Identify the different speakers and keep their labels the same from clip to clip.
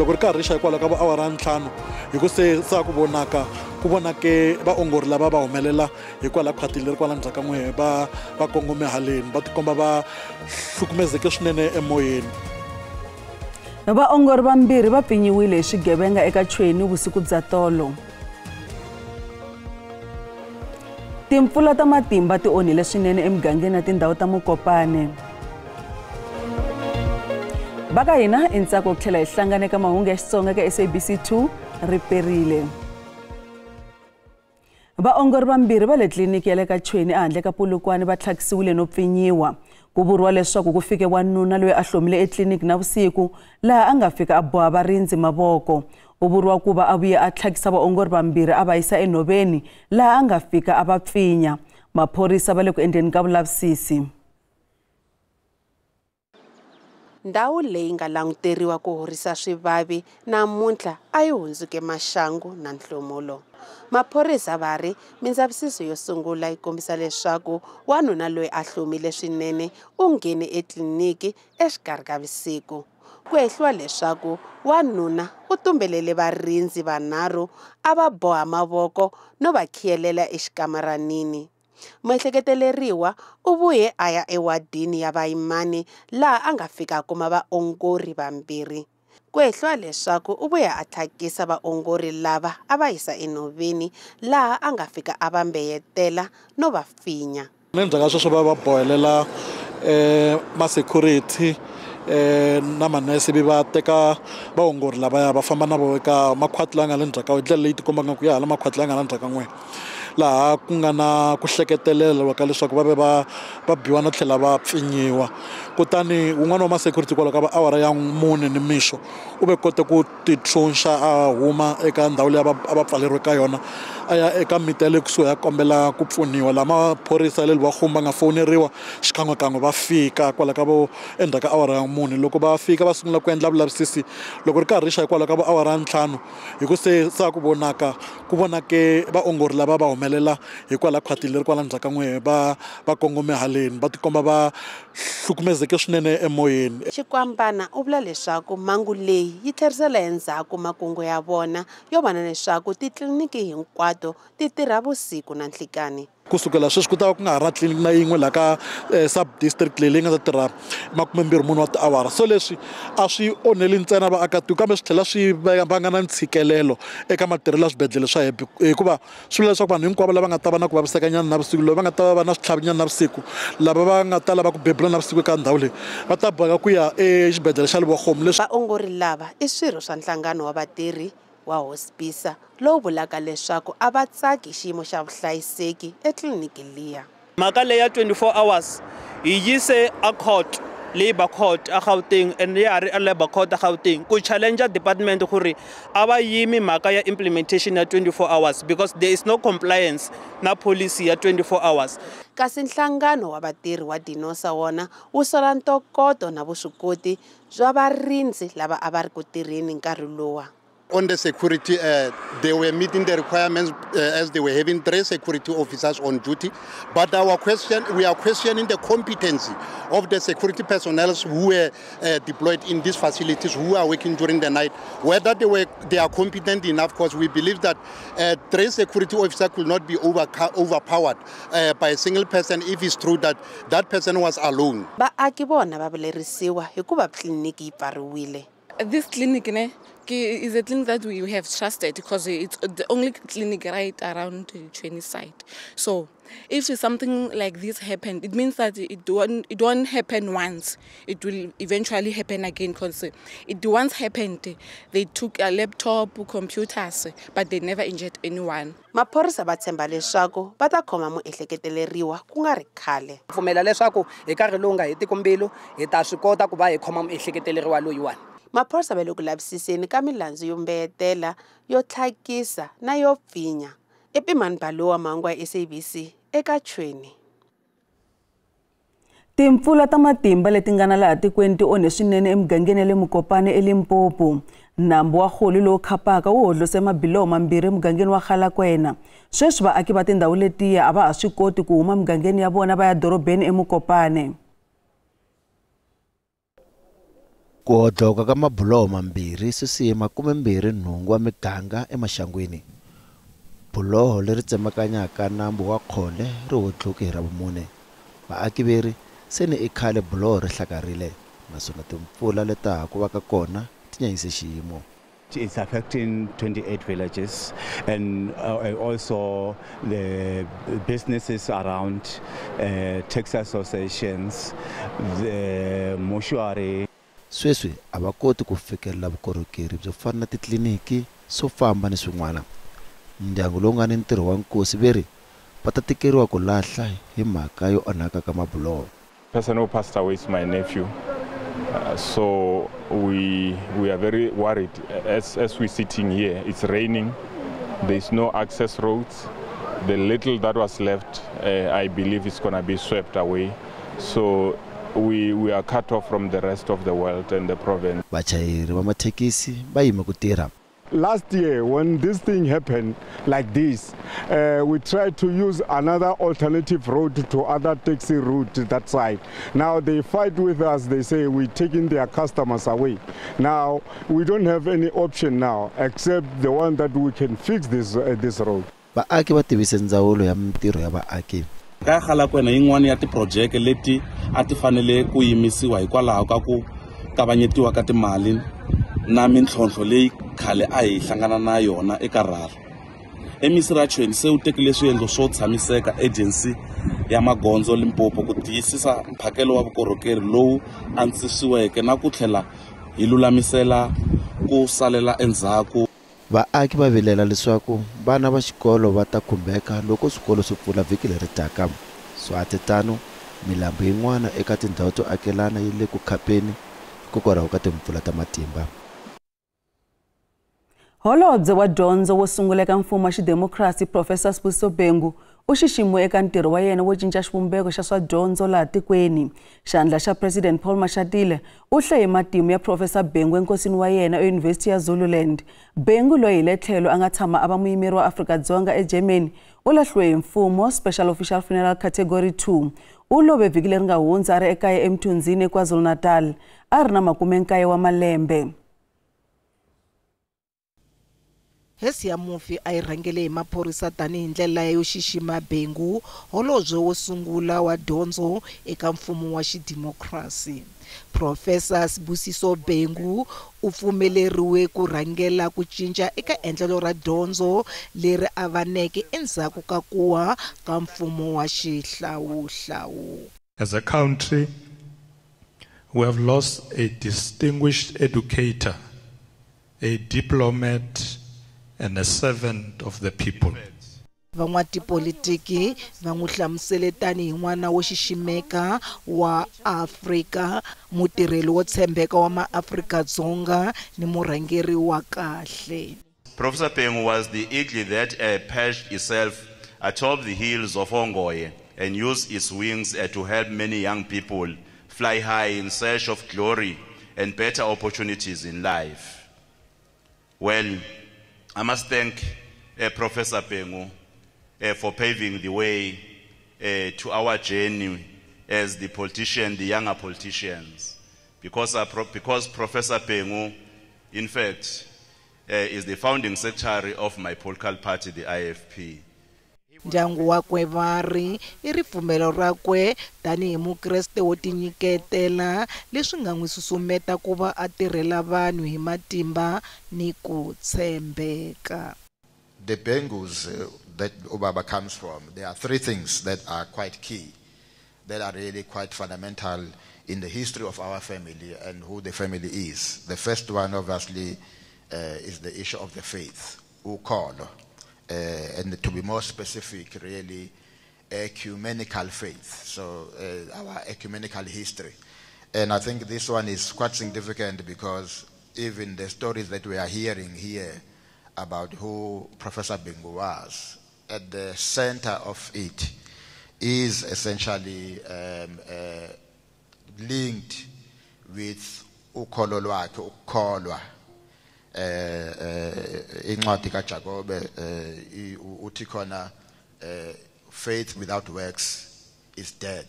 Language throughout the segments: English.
Speaker 1: loko ri karhi xa hikwalaho ka vaawara 5 hi ku se sa ku vonake vaongori lava va humelela hikwalaho ka khwati leri kwala ndzhaku ka n'we va kongome haleni va tikomba va hlukumezeke swinene emoyeni.
Speaker 2: Vaongori vambirhi va pfinyiwile hi swigevenga eka Chweni vusiku bya tolo. Timpfula ta matimba ti onhile swinene emigangeni na tindhawu ta Mokopane. Baka hina intsako ku tlhela hi hlangane ka mahungu ya Xitsonga ka SABC2 ri perile. Vaongori vambirhi va le tliliniki ya le ka Chweni ehandle ka Polokwane va tlhakisiwile no pfinyiwa. Ku vuriwa leswaku ku fike wanuna loyi a hlomile etliliniki navusiku laha a nga fika a boha varindzi mavoko. U vuriwa ku va a vuye a tlhakisa vaongori vambirhi a va yisa enhoveni laha a nga fika a va pfinya. Maphorisa va le ku endleni ka vulavisisi.
Speaker 3: Ndhawu leyi nga languteriwa ku horisa swivavi namuntlha a yi hundzuke maxangu na nhlomulo. Maphorisa va ri mindzavisiso yo sungula yi kombisa leswaku wanuna loyi a hlomile swinene u nghene etliliniki exikarhi ka vusiku. Ku hehliwa leswaku wanuna u tumbelele varindzi vanharhu a va boha mavoko no va khiyelela exikamaranini. Muehleketeleriwa u vuye a ya ewadini ya vayimani laha a nga fika kuma vaongori vambirhi. Ku hehliwa leswaku u vuye a tlhakisa vaongori lava a va yisa enhoveni laha a nga fika a va mbeyetela no va pfinya.
Speaker 1: Endzhaku ka sweswo va bohelela ma-security na manese va teka vaongori lavaya va famba na vo eka makhwati lama nga le ndzhaku ka ndlela leyi tikombaka ku ya hala makhwati lama nga le ndzhaku ka n'we laha ku nga na ku hleketelela ka leswaku va biwa no tlhela va pfinyiwa. Kutani un'wana wa ma-security kwalaho ka vaawara ya 4 nimixo u ve kote ku titshunxa a huma eka ndhawu leyi a va pfaleriwe ka yona a ya eka miti ya le kusuhi ya kombela ku pfuniwa. Laha maphorisa ya le Vahumba nga foneriwa xikan'wekan'we va fika kwalaho ka vo endzhaku ka awara ya 4. Loko va fika va sungula ku endla vulavisisi loko ri karhi xa hikwalaho ka vaawara 5 hi ku se sa ku vonake vaongori lava va humelela hikwalaho ka khwati leri kwala ndzhaku ka n'we va kongome haleni va tikomba va hlukumezeke swinene emoyeni.
Speaker 3: Xikwambana u vula leswaku mhangu leyi yi tlherisela endzhaku makungu ya vona yo vona leswaku titliliniki hinkwato ti tirha vusiku na nhlikani.
Speaker 1: Kusukela sweswi ku ta va ku nga ha ri na tliliniki na yin'we laha ka sub district leyi nga ta tirha 24 wa tiawara. So leswi a swi onheli ntsena vaakatiko kambe swi tlhela swi vanga na ntshikelelo eka matirhelo ya swibedhlele swa hina hikuva swi vula leswaku vanhu hinkwavo lava nga ta va na ku vavisekanyana na vusiku lava nga ta va na switlhavinyana na vusiku lava va nga ta lava ku bebula na vusiku eka ndhawu leyi va ta boheka ku ya exibedhlele xa le Vahomba.
Speaker 3: Vaongori lava i swirho swa nhlangano wa vatirhi wa hospisa lowu vulaka leswaku a va tsaki xiyimo xa vuhlayiseki etliliniki liya.
Speaker 4: Mhaka leyi ya 24 hours hi yise a court Labour Court a Gauteng and ya ri a Labour Court a Gauteng ku challenge department ku ri a va yimi mhaka ya implementation ya 24 hours because there is no compliance na policy ya 24 hours.
Speaker 3: Kasi nhlangano wa vatirhi wa Dinosa wona wu sola ntokoto na vuswikoti bya varindzi lava a va ri ku tirheni nkarhi lowa.
Speaker 5: On the security, they were meeting the requirements as they were having 3 security officers on duty. But we are questioning the competency of the security personnel who were deployed in these facilities, who are working during the night. Whether they are competent enough, because we believe that 3 security officers could not be overpowered by a single person if it's true that that person was alone.
Speaker 3: Vaaki vona va vulerisiwa hikuva tliliniki yi pfariwile.
Speaker 6: This clinic is a clinic that we have trusted because it's the only clinic right around the Chweni site. So if something like this happened, it means that it won't happen once. It will eventually happen again because it once happened. They took a laptop, computers, but they never injured anyone.
Speaker 3: Maphorisa va tshemba leswaku va ta khoma muehleketeleriwa ku nga ri khale.
Speaker 7: Pfumela leswaku hi nkarhi lowu nga hetiki mbilu hi ta swi kota ku va hi khoma muehleketeleriwa loyiwani.
Speaker 3: Maphorisa va le ku lavisiseni ka milandzu yo mbeyetela, yo tlhakisa na yo pfinya. Epimani Balo wa mahungu ya SABC eka Chweni.
Speaker 2: Timpfula ta matimba leti nga na laha tikweni ti onhe swinene emigangeni le Mokopane eLimpopo. Nambu wa Kholi lowu khapaka wu hodlose mabiloho mambirhi emugangeni wa Khalakwena. Sweswi vaaki va tindhawu letiya a va ha swi koti ku huma migangeni ya vona va ya dorobeni eMokopane.
Speaker 8: Ku dloka ka mabuloho mambirhi swisima 28 wa miganga eMashangwini. Buloho leri tsemakanyaka nambu wa Khole ri hodloke hi Ravumune. Vaaki veri se ni i khale buloho ri hlakarile naswona timpfula leta ha ku va ka kona ti nyanyise xiyimo.
Speaker 9: It's affecting 28 villages and also the businesses around, taxi associations, the mortuary.
Speaker 8: Sweswi a va koti ku fikelela vukorhokeri byo fana na titliniki swo famba ni swin'wana. Ndyangu lowu nga ni ntirho wa nkosi veri va ta tikeriwa ku lahla hi mhaka yo onhaka ka mabuloho.
Speaker 10: The person who passed away is my nephew. So we are very worried as we're sitting here. It's raining. There's no access roads. The little that was left, I believe, is going to be swept away. So we are cut off from the rest of the world and the province.
Speaker 8: Vachayeri va mathekisi va yime ku tirha.
Speaker 11: Last year, when this thing happened like this, we tried to use another alternative route to other taxi route that side. Now they fight with us. They say we're taking their customers away. Now we don't have any option now except the one that we can fix this road.
Speaker 8: Vaaki va tivise ndzawulo ya mintirho ya vaaki.
Speaker 12: Ka khala kwena yin'wana ya ti-project leti a ti fanele ku yimisiwa hikwalaho ka ku kavanyetiwa ka timali na mintlhontlho leyi khale a hi hlangana na yona eka ralo. Emisirachweni se u tekile swiendlo swo tshamiseka agency ya magondzo Limpopo ku tiyisisa mphakelo wa vukorhokeri lowu antswisiweke na ku tlhela hi lulamisela ku salela endzhaku.
Speaker 8: Vaaki va vilela leswaku vana va xikolo va ta khumbeka loko swikolo swi pfula vhiki leri taka. Swatitano milambu yin'wana eka tindhawu to akelana yi le ku khapeni hikokwalaho ka timpfula ta matimba.
Speaker 2: Holobye wa dyondzo wo sungula eka mfumo wa xidemokirasi Professor Sibusiso Bhengu u xiximiwe eka ntirho wa yena wo cinca xivumbeko xa swa dyondzo laha tikweni. Xandla xa President Paul Mashatile u hlaye matimu ya Professor Bhengu enkosini wa yena eYunivhesiti ya Zululand. Bhengu loyi hi le tlhelo a nga tshama a va muyimeri wa Afrika-Dzonga eGermany u lahliwe hi mfumo Special Official Funeral Category 2. U love vhiki leri nga hundza a ri ekaya eMthunzini eKwaZulu-Natal a ri na 90 wa malembe.
Speaker 13: Hesi ya mufi a yi rhangele hi maphorisa tanihi ndlela yo xixima Bhengu, holobye wo sungula wa dyondzo eka mfumo wa xidemokirasi. Professor Sibusiso Bhengu u pfumeleriwe ku rhangela ku cinca eka endlelo ra dyondzo leri avaneke endzhaku ka kuwa ka mfumo wa xihlawuhlawu.
Speaker 14: As a country, we have lost a distinguished educator, a diplomat, and a servant of the people.
Speaker 13: Van'watipolitiki va n'wi hlamusele tanihi n'wana wo xiximeka wa Afrika, mutirheli wo tshembeka wa maAfrika-Dzonga ni murhangeri wa kahle.
Speaker 15: Professor Bhengu was the eagle that perched itself atop the hills of Ongoye and used its wings to help many young people fly high in search of glory and better opportunities in life. Well, I must thank Professor Bhengu for paving the way to our journey as the politician, the younger politicians, because Professor Bhengu, in fact, is the founding secretary of my political party, the IFP.
Speaker 13: Ndyangu wakwe vari I ripfumelo rakwe tanihi mukreste wo tinyiketela leswi nga n'wi susumeta ku va a tirhela vanhu hi matimba ni ku tshembeka.
Speaker 16: The Bhengus that Obaba comes from, there are three things that are quite key, that are really quite fundamental in the history of our family and who the family is. The first one, obviously, is the issue of the faith, ukolo. And to be more specific, really, ecumenical faith, so our ecumenical history. And I think this one is quite significant because even the stories that we are hearing here about who Professor Bhengu was, at the center of it is essentially linked with ukholo lwakhe, ukholwa. Incwadi kaJakobe uthi khona faith without works is dead.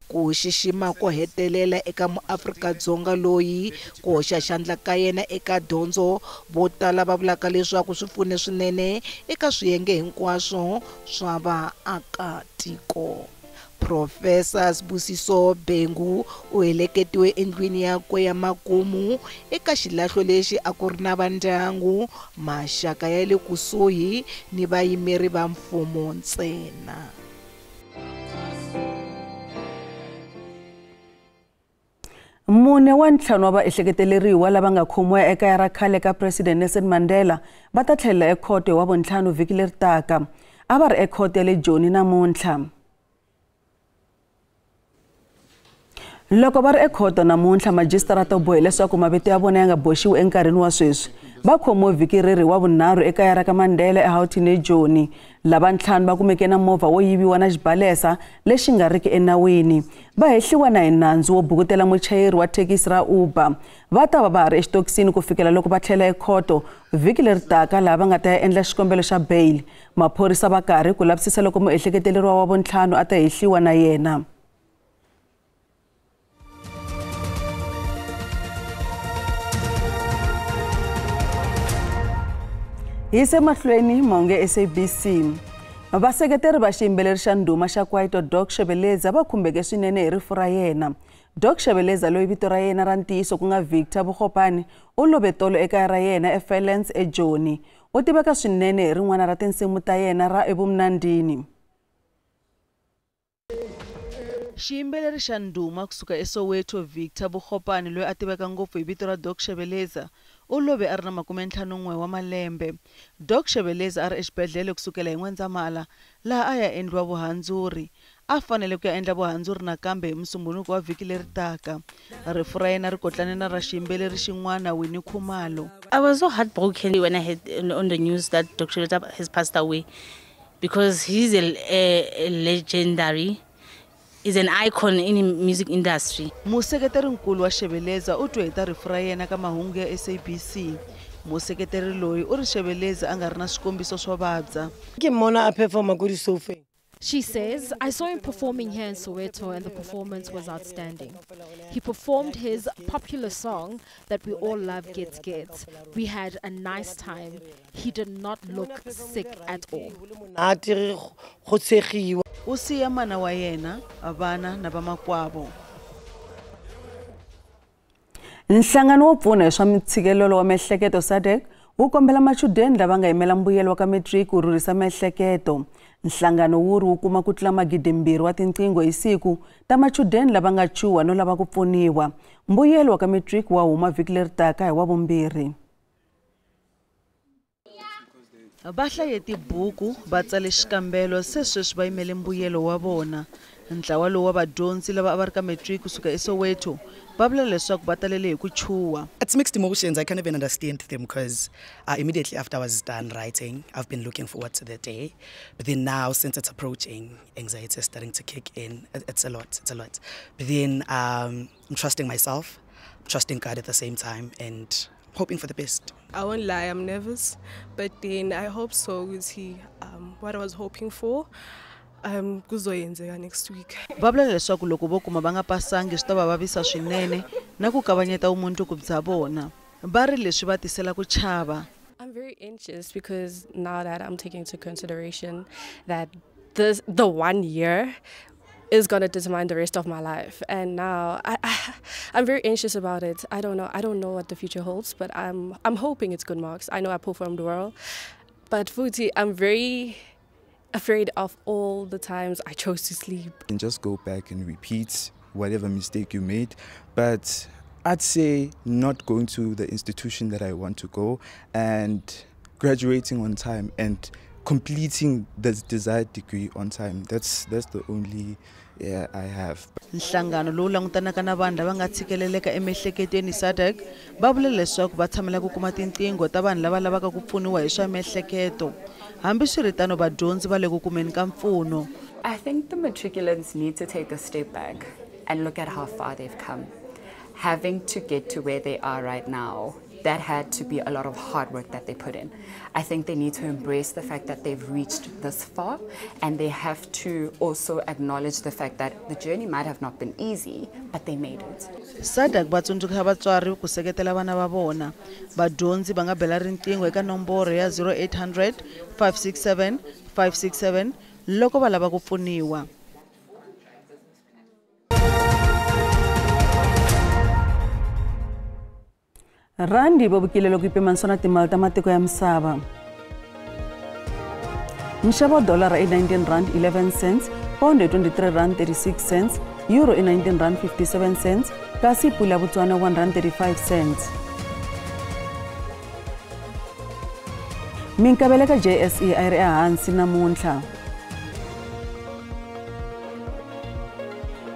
Speaker 13: ku xixima ko hetelela eka muAfrika-Dzonga loyi ku hoxa xandla ka yena eka dyondzo. Vo tala va vulaka leswaku swi pfune swinene eka swiyenge hinkwaswo swa vaakatiko. Professor Sibusiso Bhengu u heleketiwe endlwini yakwe ya makumu eka xilahlo lexi a ku ri na vandyangu, maxaka ya le kusuhi ni vayimeri va mfumo ntsena.
Speaker 2: Mune wa ntlhanu wa vaehleketeleriwa lava nga khomiwa ekaya ra khale ka President Nelson Mandela va ta tlhelela ekhoto hi Wavuntlhanu vhiki leri taka. A va ri ekhoto ya le Joni namuntlha. Loko va ri ekhoto namuntlha, magistrata u bohe leswaku mavito ya vona ya nga boxiwi enkarhini wa sweswi. Va khomiwe vhiki reri wa vunharhu ekaya ra ka Mandela eGauteng eJoni. Lava ntlhanu va kumeke na movha wo yiviwa na xibalesa lexi nga riki enawini. Va hehliwa na hi nandzu wo bukutela muchayeri wa thekisi ra Uber. Va ta va ha ri exitokisini ku fikela loko va tlhela ekhoto vhiki leri taka laha va nga ta endla xikombelo xa bail. Maphorisa va karhi ku lavisisa loko muehleketeleriwa wa vuntlhanu a ta hehliwa na yena. Hi se mahlweni mahungu SABC. Vaseketeri va xiyimbeleri xa ndhuma xa Kwaito Doc Shebeleza va khumbeke swinene hi rifu ra yena. Doc Shebeleza loyi vito ra yena ra ntiyiso ku nga Victor Bukgopane u love tolo ekaya ra yena eFairlands eJoni. U tiveka swinene hi rin'wana ra tinsimu ta yena ra Evumnandini. Xiyimbeleri xa ndhuma kusuka eSoweto Victor Bukgopane loyi a tiveka ngopfu hi vito ra Doc Shebeleza u love a ri na 51 wa malembe. Doc Shebeleza a ri exibedhlele kusukela hi N'wendzamhala laha a ya endliwa vuhandzuri. A fanele ku ya endla vuhandzuri nakambe hi Musumbunuko wa vhiki leri taka. Rifu ra yena ri kotlane na ra xiyimbeleri xin'wana Winnie Khumalo.
Speaker 17: I was so heartbroken when I heard on the news that Doc Shebeleza has passed away because he's a legendary. Is an icon in the music industry.
Speaker 2: Museketeri nkulu wa Shebeleza u twe hi ta rifu ra yena ka mahungu ya SABC. Museketeri loyi u ri Shebeleza a nga ri na swikombiso swo vabya.
Speaker 18: Ke mona a performa ku di-sofa.
Speaker 19: She says, I saw him performing here in Soweto and the performance was outstanding. He performed his popular song that we all love, Gets Gets. We had a nice time. He did not look sick at all.
Speaker 2: U siya mana wa yena, vana na vamakwavo. Nhlangano wo pfuna hi swa mitshikelelo wa miehleketo SADC wu kombela machudeni lava nga yimela mbuyelo wa ka matric ku rhurhisa miehleketo. Nhlangano wu ri wu kuma ku tlula 2,000 wa tinqingho hi siku ta machudeni lava nga chuha no lava ku pfuniwa. Mbuyelo wa ka matric wa huma vhiki leri taka hi Wavumbirhi. Va hlaye tibuku va tsale xikambelo se sweswi va yimele mbuyelo wa vona. Ntlawa lowu wa vadyondzi lava a va ri ka matric kusuka eSoweto va vula leswaku va talele hi ku chuha.
Speaker 20: It's mixed emotions. I can't even understand them because immediately after I was done writing, I've been looking forward to the day. But then now, since it's approaching, anxiety is starting to kick in. It's a lot. But then I'm trusting myself, trusting God at the same time, and hoping for the best.
Speaker 21: I won't lie, I'm nervous, but then I hope so. What I was hoping for. Kuzoyenzeka next week.
Speaker 2: Va vula leswaku loko vo kuma va nga pasangi swi ta va vavisa swinene na ku kavanyeta vumundzuku bya vona. Va ri leswi va tisela ku chava.
Speaker 22: I'm very anxious because now that I'm taking into consideration that the 1 year is going to determine the rest of my life, and now I'm very anxious about it. I don't know what the future holds, but I'm hoping it's good marks. I know I performed well, but Futi, I'm very afraid of all the times I chose to sleep.
Speaker 23: And just go back and repeat whatever mistake you made, but I'd say not going to the institution that I want to go and graduating on time and completing the desired degree on time. That's the only I have.
Speaker 2: Nhlangano lowu langutanaka na vanhu lava nga tshikeleleka emiehleketweni SADC va vula leswaku va tshamela ku kuma tinqingho ta vanhu lava lavaka ku pfuniwa hi swa miehleketo. Hambi swiritano vadyondzi va le ku kumeni ka mpfuno.
Speaker 24: I think the matriculants need to take a step back and look at how far they've come. Having to get to where they are right now that had to be a lot of hard work that they put in. I think they need to embrace the fact that they've reached this far, and they have to also acknowledge the fact that the journey might have not been easy, but they made it.
Speaker 2: SADC va tsundzuka vatswari ku seketela vana va vona. Vadyondzi va nga bela riqingho eka nomboro ya 0800 567 567 loko va lava ku pfuniwa. Randi bobukile loko ipimanisiwa na timali ta matiko ya misava. Nxavo dollar i 19 rand 11 cents, pound i 23 rand 36 cents, euro i 19 rand 57 cents, kasi pula ya Botswana 1 rand 35 cents. Minkavelo ka JSE a ri ehansi namuntlha.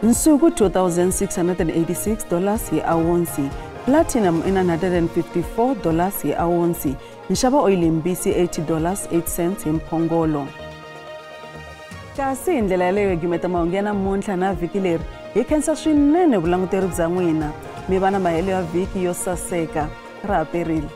Speaker 2: Nsuku $2,686 hi awonsi. Platinum in $154 hi awonsi. Nxavo oil mbisi $80.08 hi mphongolo. Kasi indlela yaleyo gimeta mahungu ya namuntlha na vhiki leri hi khensa swinene vulanguteri bya n'wina. Mi va na mahelo ya vhiki yo saseka. Ra perile.